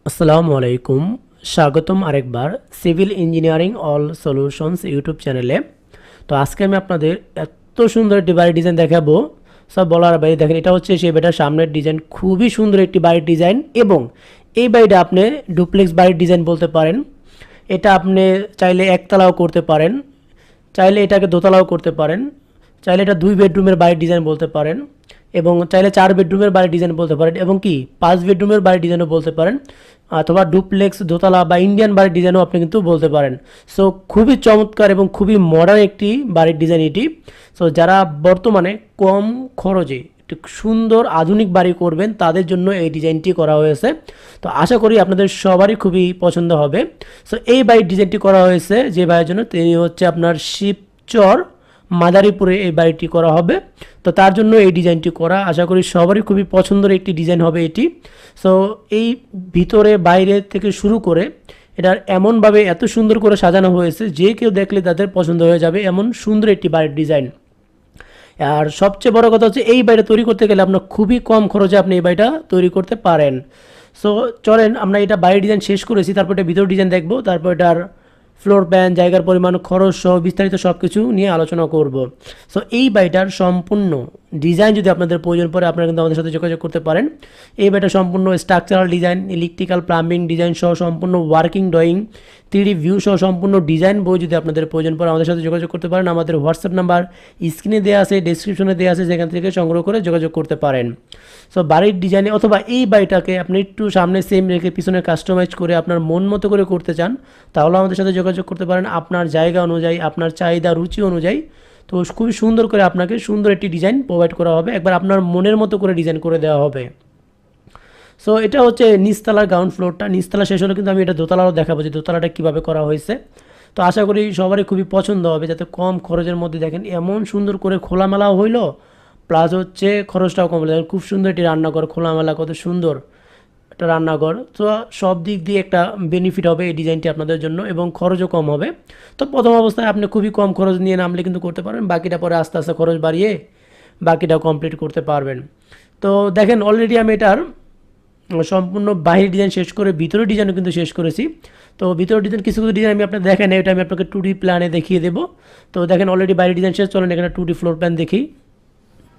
আসসালামু আলাইকুম, স্বাগতম আরেকবার civil engineering all solutions YouTube চ্যানেলে। তো আজকে আমি আপনাদের এত সুন্দর একটি বাড়ির ডিজাইন দেখাবো, সব বলার বাইরে। দেখেন, এটা হচ্ছে সেই বাড়িটার সামনের ডিজাইন, খুবই সুন্দর একটি বাড়ির ডিজাইন। এবং এই বাড়িটা আপনি ডুপ্লেক্স বাড়ির ডিজাইন বলতে পারেন। এটা আপনি চাইলে একতলাও করতে পারেন, চাইলে এটাকে দোতলাও করতে পারেন, চাইলে এটা 2 বেডরুমের বাড়ির ডিজাইন বলতে পারেন, এবং চাইলে 4 বেডরুমের বাড়ির ডিজাইন বলতে পারেন, এবং কি 5 বেডরুমের বাড়ির ডিজাইনও বলতে পারেন, অথবা ডুপ্লেক্স দোতলা বা ইন্ডিয়ান বাড়ির ডিজাইনও আপনি কিন্তু বলতে পারেন। সো খুবই চমৎকার এবং খুবই মডার্ন একটি বাড়ির ডিজাইন এটি। সো যারা বর্তমানে কম খরচে একটি সুন্দর আধুনিক বাড়ি করবেন, তাদের জন্য এই ডিজাইনটি করা হয়েছে। তো আশা করি আপনাদের সবারই খুবই পছন্দ হবে। সো এই বাড়ির ডিজাইনটি করা হয়েছে যে ভাইয়ের জন্য, তিনি হচ্ছে আপনার শিবচর মাদারীপুরে এই বাড়িটি করা হবে। তো তার জন্য এই ডিজাইনটি করা, আশা করি সবারই খুবই পছন্দের একটি ডিজাইন হবে এটি। সো এই ভিতরে বাইরে থেকে শুরু করে এটার এমনভাবে এত সুন্দর করে সাজানো হয়েছে, যে কেউ দেখলে তাদের পছন্দ হয়ে যাবে, এমন সুন্দর একটি বাড়ির ডিজাইন। আর সবচেয়ে বড় কথা হচ্ছে, এই বাড়িটা তৈরি করতে গেলে আপনার খুবই কম খরচে আপনি এই বাড়িটা তৈরি করতে পারেন। সো চলেন, আমরা এটা বাড়ির ডিজাইন শেষ করেছি, তারপর এটা ভিতর ডিজাইন দেখবো, তারপর এটার ফ্লোর প্ল্যান, জায়গার পরিমাণ, খরচ সহ বিস্তারিত সব কিছু নিয়ে আলোচনা করব। সো এই বাড়িটার সম্পূর্ণ ডিজাইন যদি আপনাদের প্রয়োজন পড়ে, আপনারা কিন্তু আমাদের সাথে যোগাযোগ করতে পারেন। এই বাড়িটা সম্পূর্ণ structural design, electrical, plumbing design সহ সম্পূর্ণ ওয়ার্কিং ড্রয়িং, 3D ভিউ সহ সম্পূর্ণ ডিজাইন বই যদি আপনাদের প্রয়োজন পড়ে, আমাদের সাথে যোগাযোগ করতে পারেন। আমাদের হোয়াটসঅ্যাপ নাম্বার স্ক্রিনে দেওয়া আছে, ডেসক্রিপশনে দেওয়া আছে, যেখান থেকে সংগ্রহ করে যোগাযোগ করতে পারেন। সো বাড়ির ডিজাইনে অথবা এই বাড়িটাকে আপনি একটু সামনে সেম রেখে পিছনে কাস্টমাইজ করে আপনার মন মতো করে করতে চান, তাহলে আমাদের সাথে যোগাযোগ করতে পারেন আপনার জায়গা অনুযায়ী, আপনার চাহিদা রুচি অনুযায়ী। তো খুবই সুন্দর করে আপনাকে সুন্দর একটি ডিজাইন প্রোভাইড করা হবে, একবার আপনার মনের মতো করে ডিজাইন করে দেওয়া হবে। সো এটা হচ্ছে নিচতলার গ্রাউন্ড ফ্লোরটা। নিচতলা শেষ হলে কিন্তু আমি এটা দোতলাও দেখাবো যে দোতলাটা কীভাবে করা হয়েছে। তো আশা করি সবারই খুবই পছন্দ হবে, যাতে কম খরচের মধ্যে দেখেন এমন সুন্দর করে খোলামেলাও হইলো, প্লাস হচ্ছে খরচটাও কম হলো। খুব সুন্দর একটি রান্নাঘর, খোলামেলা, কত সুন্দর একটা রান্নাঘর। তো সব দিক দিয়ে একটা বেনিফিট হবে এই ডিজাইনটি আপনাদের জন্য, এবং খরচও কম হবে। তো প্রথম অবস্থায় আপনি খুবই কম খরচ নিয়ে নামলে কিন্তু করতে পারেন, বাকিটা পরে আস্তে আস্তে খরচ বাড়িয়ে বাকিটাও কমপ্লিট করতে পারবেন। তো দেখেন, অলরেডি আমি এটার সম্পূর্ণ বাহির ডিজাইন শেষ করে ভিতরের ডিজাইনও কিন্তু শেষ করেছি। তো ভিতরের ডিজাইন কিছু কিছু ডিজাইন আমি আপনাকে দেখেন, এটা আমি আপনাকে 2D প্ল্যানে দেখিয়ে দেবো। তো দেখেন, অলরেডি বাইরের ডিজাইন শেষ। চলেন এখানে 2D ফ্লোর প্ল্যান দেখি।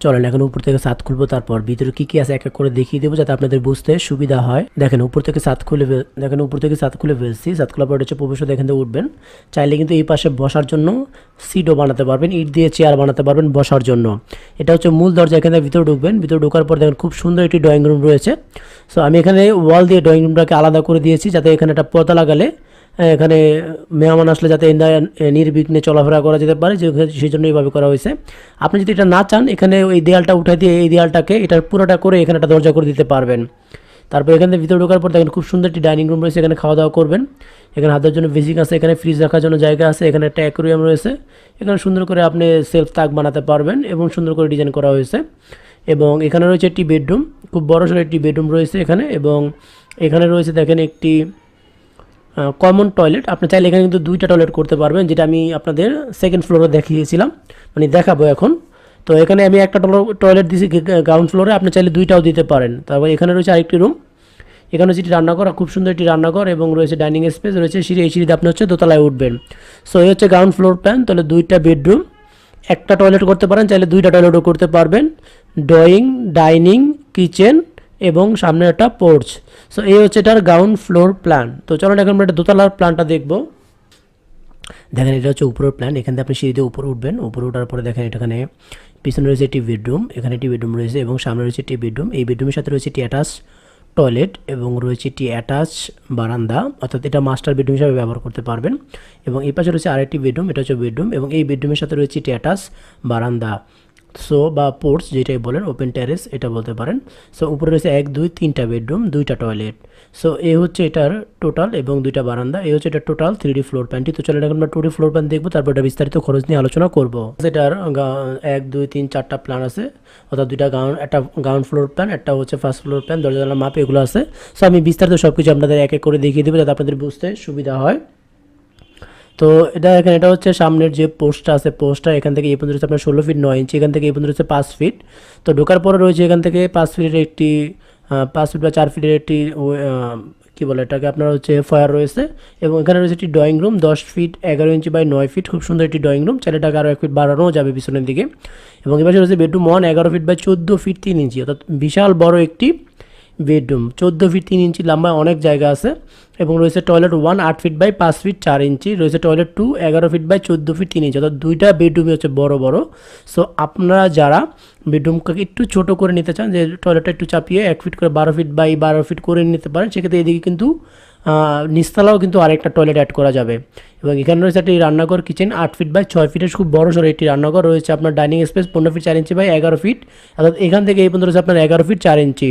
চলেন এখন উপর থেকে ছাদ খুলবো, তারপর ভিতরে কি কি আছে এক এক করে দেখিয়ে দেবো, যাতে আপনাদের বুঝতে সুবিধা হয়। দেখেন উপর থেকে ছাদ খুলে ফেলছি। ছাদ খোলার পর হচ্ছে প্রবেশ, এখান থেকে উঠবেন। চাইলে কিন্তু এই পাশে বসার জন্য সিটও বানাতে পারবেন, ইট দিয়ে চেয়ার বানাতে পারবেন বসার জন্য। এটা হচ্ছে মূল দরজা, এখানে ভিতরে ঢুকবেন। ভিতরে ঢোকার পর দেখেন খুব সুন্দর একটি ড্রয়িং রুম রয়েছে। সো আমি এখানে ওয়াল দিয়ে ড্রয়িং রুমটাকে আলাদা করে দিয়েছি, যাতে এখানে একটা পর্দা লাগালে এখানে মেহমান আসলে যাতে নির্বিঘ্নে চলাফেরা করা যেতে পারে, সেই জন্য এইভাবে করা হয়েছে। আপনি যদি এটা না চান, এখানে ওই দেয়ালটা উঠাই দিয়ে এই দেয়ালটাকে এটা পুরোটা করে এখানে একটা দরজা করে দিতে পারবেন। তারপর এখানে ভিতরে ঢোকার পর দেখেন খুব সুন্দর একটি ডাইনিং রুম রয়েছে, এখানে খাওয়া দাওয়া করবেন। এখানে হাতের জন্য বেসিক আছে, এখানে ফ্রিজ রাখার জন্য জায়গা আছে, এখানে একটা অ্যাকোরিয়াম রয়েছে। এখানে সুন্দর করে আপনি সেলফ তাক বানাতে পারবেন, এবং সুন্দর করে ডিজাইন করা হয়েছে। এবং এখানে রয়েছে একটি বেডরুম, খুব বড়সড় একটি বেডরুম রয়েছে এখানে। এবং এখানে রয়েছে দেখেন একটি কমন টয়লেট। আপনি চাইলে এখানে কিন্তু 2টা টয়লেট করতে পারবেন, যেটা আমি আপনাদের সেকেন্ড ফ্লোরে দেখিয়েছিলাম, মানে দেখাবো এখন। তো এখানে আমি একটা টয়লেট দিয়েছি গ্রাউন্ড ফ্লোরে, আপনি চাইলে 2টাও দিতে পারেন। তারপর এখানে রয়েছে আরেকটি রুম, এখানে হচ্ছে একটি রান্নাঘর, খুব সুন্দর একটি রান্নাঘর, এবং রয়েছে ডাইনিং স্পেস, রয়েছে সিঁড়ি। এই সিঁড়িতে আপনি হচ্ছে দোতলায় উঠবেন। সো এই হচ্ছে গ্রাউন্ড ফ্লোর প্ল্যান। তাহলে 2টা বেডরুম, একটা টয়লেট করতে পারেন, চাইলে 2টা টয়লেটও করতে পারবেন, ড্রয়িং, ডাইনিং, কিচেন এবং সামনে একটা পোর্চ। সো এই হচ্ছে এটার গ্রাউন্ড ফ্লোর প্ল্যান। তো চলুন এখন আমরা একটা দোতলার প্ল্যানটা দেখব। দেখেন এটা হচ্ছে উপরের প্ল্যান, এখান থেকে আপনি সিঁড়িতে উপরে উঠবেন। উপরে ওঠার পরে দেখেন এখানে পিছনে রয়েছে একটি বেডরুম, এখানে একটি বেডরুম রয়েছে, এবং সামনে রয়েছে একটি বেডরুম। এই বেডরুমের সাথে রয়েছে একটি অ্যাটাচ টয়লেট, এবং রয়েছে একটি অ্যাটাচ বারান্দা, অর্থাৎ এটা মাস্টার বেডরুম হিসাবে ব্যবহার করতে পারবেন। এবং এই পাশে রয়েছে আরেকটি বেডরুম, এটা হচ্ছে বেডরুম, এবং এই বেডরুমের সাথে রয়েছে একটি অ্যাটাচ বারান্দা, সো বা পোর্টস যেটাই বলেন, ওপেন টেরেস এটা বলতে পারেন। সো উপরে রয়েছে 1 2 3টা বেডরুম, 2টা টয়লেট। সো এই হচ্ছে এটার টোটাল, এবং 2টা বারান্দা। এই হচ্ছে এটা টোটাল 3D ফ্লোর প্ল্যানটি। তো চলে এখন আমরা 2D ফ্লোর প্ল্যান দেখবো, তারপর এটা বিস্তারিত খরচ নিয়ে আলোচনা করবো। এটার 1 2 3 4টা প্ল্যান আছে, অর্থাৎ 2টা একটা গ্রাউন্ড ফ্লোর প্ল্যান, একটা হচ্ছে ফার্স্ট ফ্লোর প্ল্যান, দরজা জানালা মাপ এগুলো আছে। সো আমি বিস্তারিত সব কিছু আপনাদের এক এক করে দেখিয়ে দেবো, যাতে আপনাদের বুঝতে সুবিধা হয়। তো এটা এখানে এটা হচ্ছে সামনের যে পোস্টটা আছে, পোস্টটা এখান থেকে এই পর্যন্ত রয়েছে আপনার 16 ফিট 9 ইঞ্চি, এখান থেকে এই পর্যন্ত রয়েছে 5 ফিট। তো ঢোকার পরে রয়েছে এখান থেকে 5 ফিটের একটি 5 ফিট বা 4 ফিটের একটি কী বলে এটাকে আপনার হচ্ছে ফয়ার রয়েছে এবং এখানে রয়েছে একটি drawing room 10 feet 11 inch by 9 feet, খুব সুন্দর একটি ড্রয়িং রুম, চাইলে এটাকে আরও 1 ফিট বাড়ানোও যাবে পিছনের দিকে। এবং এবার রয়েছে বেডরুম 1 11 ফিট বাই 14 ফিট 3 ইঞ্চি, অর্থাৎ বিশাল বড় একটি বেডরুম, 14 ফিট 3 ইঞ্চি লম্বায় অনেক জায়গা আছে। এবং রয়েছে টয়লেট 1 8 ফিট বাই 5 ফিট 4 ইঞ্চি, রয়েছে টয়লেট 2 11 ফিট বাই 14 ফিট 3 ইঞ্চি, অর্থাৎ দুইটা বেডরুমই হচ্ছে বড় বড়। সো আপনারা যারা বেডরুমকে একটু ছোট করে নিতে চান, যে টয়লেটটা একটু চাপিয়ে 1 ফিট করে 12 ফিট বাই 12 ফিট করে নিতে পারেন, সেক্ষেত্রে এদিকে কিন্তু নিচতলাও কিন্তু আরেকটা টয়লেট অ্যাড করা যাবে। এবং এখানে রয়েছে একটি রান্নাঘর কিচেন 8 ফিট বাই 6 ফিটের খুব বড় সড়ো একটি রান্নাঘর, রয়েছে আপনার dining space 15 feet 4 inch by 11 feet, অর্থাৎ এখান থেকে এই পর্যন্ত রয়েছে আপনার 11 ফিট 4 ইঞ্চি।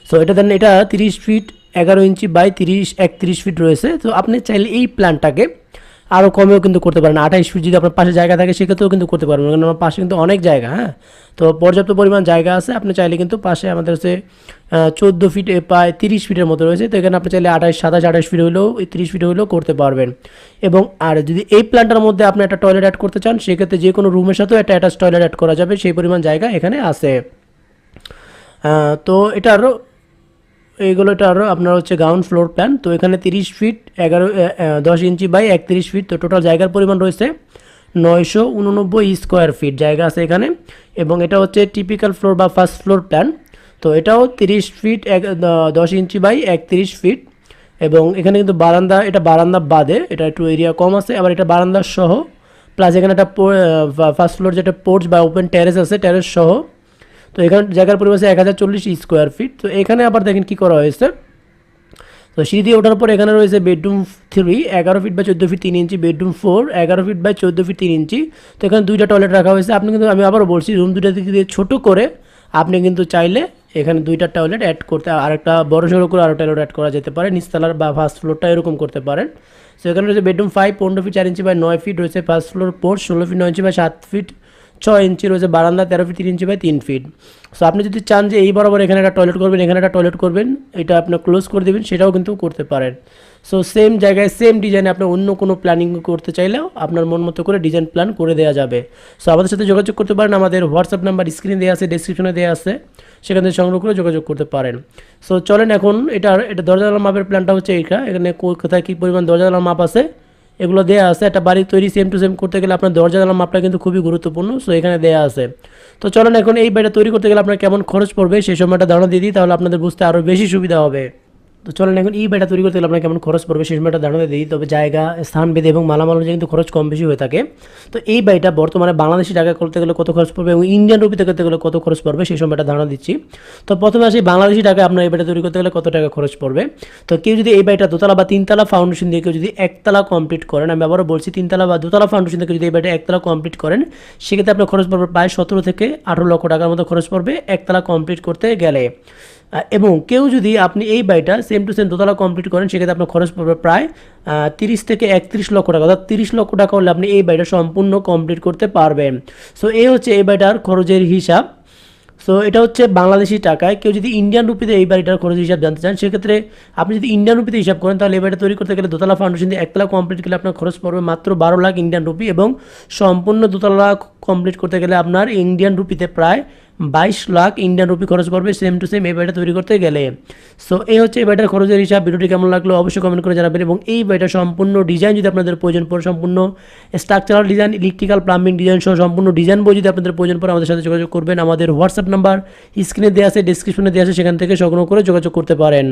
সো এটা দেন এটা 30 ফিট 11 ইঞ্চি বাই 31 ফিট রয়েছে। তো আপনি চাইলে এই প্ল্যানটাকে আরও কমেও কিন্তু করতে পারেন, 28 ফিট যদি আপনার পাশে জায়গা থাকে সেক্ষেত্রেও কিন্তু করতে পারবেন, কারণ আমার পাশে কিন্তু অনেক জায়গা, হ্যাঁ, তো পর্যাপ্ত পরিমাণ জায়গা আছে। আপনি চাইলে কিন্তু পাশে আমাদের হচ্ছে 14 ফিট প্রায় 30 ফিটের মতো রয়েছে, তো এখানে আপনি চাইলে 28 ফিট হলেও 30 ফিট হলেও করতে পারবেন। এবং আর যদি এই প্ল্যানটার মধ্যে আপনি একটা টয়লেট অ্যাড করতে চান, সেক্ষেত্রে যে কোনো রুমের সাথেও একটা অ্যাটাচ টয়লেট অ্যাড করা যাবে, সেই পরিমাণ জায়গা এখানে আছে। তো এটা আরও এটা আরও আপনার হচ্ছে গ্রাউন্ড ফ্লোর প্ল্যান। তো এখানে 30 ফিট 10 ইঞ্চি বাই 31 ফিট, তো টোটাল জায়গার পরিমাণ রয়েছে 989 স্কোয়ার ফিট জায়গা আছে এখানে। এবং এটা হচ্ছে টিপিক্যাল ফ্লোর বা ফার্স্ট ফ্লোর প্ল্যান, তো এটাও 30 ফিট 10 ইঞ্চি বাই 31 ফিট। এবং এখানে কিন্তু বারান্দা, এটা বারান্দা বাদে এটা একটু এরিয়া কম আছে, আবার এটা বারান্দা সহ প্লাস এখানে একটা ফার্স্ট ফ্লোর যেটা পোর্চ বা ওপেন টেরেস আছে, টেরেস সহ। তো এখানে জায়গার পরিমাণ 1040 স্কোয়ার ফিট। তো এখানে আবার দেখেন কী করা হয়েছে, তো সিঁড়ি দিয়ে ওঠার পর এখানে রয়েছে bedroom 3 11 feet by 14 feet 3 inch, bedroom 4 11 feet by 14 feet 3 inch. তো এখানে দুইটা টয়লেট রাখা হয়েছে। আপনি কিন্তু, আমি আবারও বলছি, রুম দুইটা দিক দিয়ে ছোটো করে আপনি কিন্তু চাইলে এখানে দুইটা টয়লেট অ্যাড করতে, আরেকটা বড় সড়ো করে আরও টয়লেট অ্যাড করা যেতে পারে, নিচতলার বা ফার্স্ট ফ্লোরটা এরকম করতে পারেন। সো এখানে রয়েছে bedroom 5 15 feet 4 inch by 9 feet, রয়েছে first floor porch 16 feet 9 inch by 7 feet 6 inch, রয়েছে বারান্দা 13 feet 3 inch by 3 feet. So আপনি যদি চান যে এই বরাবর এখানে একটা টয়লেট করবেন, এখানে একটা টয়লেট করবেন, এটা আপনি ক্লোজ করে দেবেন, সেটাও কিন্তু করতে পারেন। সো সেম জায়গায় সেম ডিজাইনে আপনি অন্য কোনো প্ল্যানিং করতে চাইলেও আপনার মন মতো করে ডিজাইন প্ল্যান করে দেওয়া যাবে। সো আমাদের সাথে যোগাযোগ করতে পারেন, আমাদের হোয়াটসঅ্যাপ নাম্বার স্ক্রিনে দেওয়া আছে, ডেসক্রিপশনে দেওয়া আছে, সেখান থেকে সংগ্রহ করে যোগাযোগ করতে পারেন। সো চলেন এখন এটা দরজা জানালার মাপের প্ল্যানটা হচ্ছে এইটা, এখানে কোথায় কী পরিমাণ দরজা জানালার মাপ আছে এগুলো দেওয়া আছে। একটা বাড়ি তৈরি সেম টু সেম করতে গেলে আপনার দরজা জানালার মাপটা কিন্তু খুবই গুরুত্বপূর্ণ, সো এখানে দেওয়া আছে। তো চলেন এখন এই বাড়িটা তৈরি করতে গেলে আপনার কেমন খরচ পড়বে সেই সময়টা ধারণা দিয়ে দিই, তাহলে আপনাদের বুঝতে আরও বেশি সুবিধা হবে। তো চলেন এখন এই বাড়িটা তৈরি করতে গেলে আপনার কেমন খরচ পড়বে সেই সময়টা ধারণা দিই। তবে জায়গা, স্থান ভেদে এবং মালামাল অনুযায়ী কিন্তু খরচ কম বেশি হয়ে থাকে। তো এই বাড়িটা বর্তমানে বাংলাদেশি টাকা করতে গেলে কত খরচ পড়বে এবং ইন্ডিয়ান রুপিতে করতে গেলে কত খরচ পড়বে সেই সময়টা ধারণা দিচ্ছি। তো প্রথমে আসি বাংলাদেশি টাকা আপনার এই বাড়িটা তৈরি করতে গেলে কত টাকা খরচ পড়বে। তো কেউ যদি এই বাড়িটা দোতলা বা তিনতলা ফাউন্ডেশন দিয়ে কেউ যদি একতলা কমপ্লিট করেন, আমি আবারও বলছি তিনতলা বা দোতলা ফাউন্ডেশন থেকে যদি এই বাড়িটা একতলা কমপ্লিট করেন, সেক্ষেত্রে আপনার খরচ পড়বে প্রায় 17 থেকে 18 লক্ষ টাকার মতো খরচ পড়বে একতলা কমপ্লিট করতে গেলে। এবং কেউ যদি আপনি এই বাড়িটা সেম টু সেম দোতলা কমপ্লিট করেন, সেক্ষেত্রে আপনার খরচ পড়বে প্রায় 30 থেকে 31 লক্ষ টাকা, অর্থাৎ 30 লক্ষ টাকা হলে আপনি এই বাড়িটা সম্পূর্ণ কমপ্লিট করতে পারবেন। সো এই হচ্ছে এই বাড়িটার খরচের হিসাব। সো এটা হচ্ছে বাংলাদেশি টাকায়। কেউ যদি ইন্ডিয়ান রুপিতে এই বাড়িটার খরচ হিসাব জানতে চান, সেক্ষেত্রে আপনি যদি ইন্ডিয়ান রুপিতে হিসাব করেন, তাহলে এই বাড়িটা তৈরি করতে গেলে দোতলা ফাউন্ডেশন দিয়ে একতলা কমপ্লিট গেলে আপনার খরচ পড়বে মাত্র 12 লাখ ইন্ডিয়ান রুপি, এবং সম্পূর্ণ দোতলা কমপ্লিট করতে গেলে আপনার ইন্ডিয়ান রুপিতে প্রায় 22 লাখ ইন্ডিয়ান রুপি খরচ পড়বে সেম টু সেম এই বাড়িটা তৈরি করতে গেলে। সো এই হচ্ছে এই বাড়িটার খরচের হিসাব। ভিডিওটি কেমন লাগলো অবশ্যই কমেন্ট করে জানাবেন। এবং এই বাড়িটা সম্পূর্ণ ডিজাইন যদি আপনাদের প্রয়োজন পড়ে, সম্পূর্ণ structural design, electrical, plumbing design সহ সম্পূর্ণ ডিজাইন বই যদি আপনাদের প্রয়োজন পড়ে, আমাদের সাথে যোগাযোগ করবেন। আমাদের হোয়াটসঅ্যাপ নাম্বার স্ক্রিনে দেওয়া আছে, ডেসক্রিপশনে দেওয়া আছে, সেখান থেকে সংগ্রহ করে যোগাযোগ করতে পারেন।